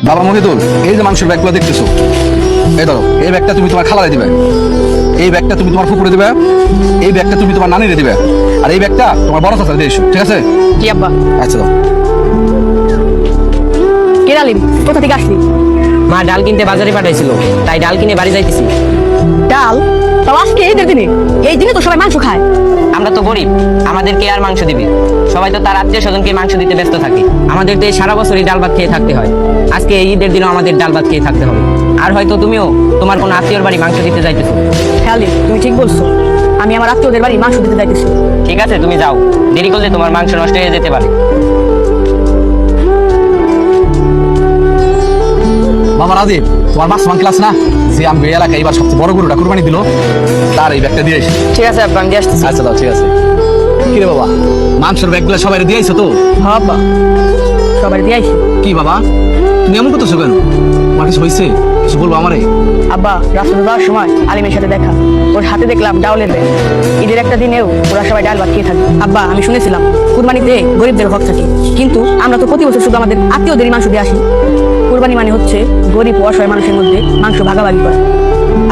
বাবা মহিদুল, এই যে মাংসের ব্যাগগুলো দেখতেছো, এই ধরো, এই ব্যাগটা তুমি তোমার খালারে দিবে, এই ব্যাগটা তুমি তোমার ফুপুরে দিবে, এই ব্যাগটা তুমি তোমার নানিরে দিবে, আর এই ব্যাগটা তোমার বড় চাচারে দিয়ে এসো, ঠিক আছে? জি আব্বা। আচ্ছা দাও। কে আলিম, কোথা থেকে আসলি? মা ডাল কিনতে বাজারে পাঠাইছিল, তাই ডাল কিনে বাড়ি যাইতেছি। ডাল? তাও আজকে ঈদের দিনে? এই দিনে তো সবাই মাংস খায়। আমরা তো গরিব, আমাদের কে আর মাংস দিবে? সবাই তো তার আত্মীয় স্বজনকে মাংস দিতে ব্যস্ত থাকে। আমাদের তো এই সারা বছরই ডাল ভাত খেয়ে থাকতে হয়, আজকে এই ঈদের দিনও আমাদের ডাল ভাত খেয়ে থাকতে হবে। আর হয়তো তুমিও তোমার কোনো আত্মীয়র বাড়ি মাংস দিতে যাইতেছো। হ্যাঁ আলিম, তুমি ঠিক বলছো। আমি আমার আত্মীয়দের বাড়ি মাংস দিতে যাইতেছি। ঠিক আছে, তুমি যাও, দেরি করলে তোমার মাংস নষ্ট হয়ে যেতে পারে। বাবা রাজীব, তোমার মাসমান ক্লাস না, যে আমি এলাকায় এবার সবচেয়ে বড় গরুটা কুরবানি দিল, তার এই ব্যাগটা দিয়ে এসো। ঠিক আছে আব্বা, আমি দিয়ে আসতেছি। আচ্ছা দাও, ঠিক আছে। কি রে বাবা, মাংসের ব্যাগগুলো সবাই দিয়ে আইছো তো? হ্যাঁ আব্বা, সবাই দিয়ে আইছি। কি বাবা, তুমি এমন করতেছো কেন? আমার কিছু হয়েছে? কিছু বলবো আমারে? আব্বা, রাস্তাতে যাওয়ার সময় আলিমের সাথে দেখা, ওর হাতে দেখলাম ডাউলের ব্যাগ। ঈদের একটা দিনেও ওরা সবাই ডাল ভাত খেয়ে থাকে। আব্বা, আমি শুনেছিলাম কুরবানিতে গরিবদের হক থাকে, কিন্তু আমরা তো প্রতি বছর শুধু আমাদের আত্মীয়দেরই মাংস দিয়ে আসি। কুরবানি মানে হচ্ছে গরিব ও অসহায় মানুষের মধ্যে মাংস ভাগাভাগি করা।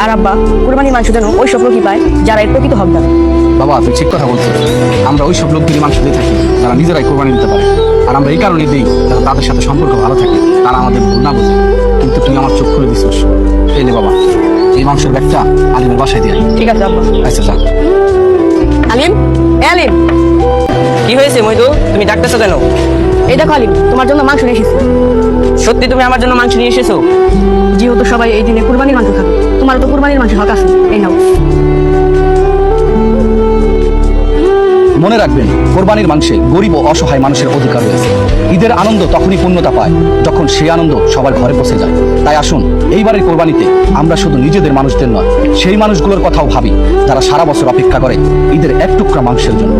আর আব্বা, কুরবানির মাংস যেন ওই সব লোকই পায় যারা এর প্রকৃত হকদার। বাবা, তুমি ঠিক কথা বলছো। আমরা ওই সব লোকদেরই মাংস দিয়ে থাকি যারা নিজেরাই কোরবানি দিতে পারে। আর আমরা এই কারণেই দিই যাতে তাদের সাথে সম্পর্ক ভালো থাকে, তারা আমাদের ভুল না বোঝে। কিন্তু তুমি আমার চোখ খুলে দিচ্ছিস। এই নে বাবা, এই মাংসের ব্যাগটা আলিমের বাসায় দিয়ে আই। ঠিক আছে আব্বা। আচ্ছা যা। আলিম, এ আলিম, কি হয়েছে মইদুল, তুমি ডাকতেছো কেন? এই দেখো আলিম, তোমার জন্য মাংস নিয়ে এসেছি। সত্যি তুমি আমার জন্য মাংস নিয়ে এসেছো? যেহেতু সবাই এই দিনে কুরবানির মাংস খাবে, তোমারও তো কুরবানির মাংস হক আছে, এই নাও। মনে রাখবেন, কোরবানির মাংসে গরিব ও অসহায় মানুষের অধিকার রয়েছে। ঈদের আনন্দ তখনই পূর্ণতা পায় যখন সেই আনন্দ সবার ঘরে পৌঁছে যায়। তাই আসুন, এইবারের কোরবানিতে আমরা শুধু নিজেদের মানুষদের নয়, সেই মানুষগুলোর কথাও ভাবি যারা সারা বছর অপেক্ষা করে ঈদের এক টুকরা মাংসের জন্য।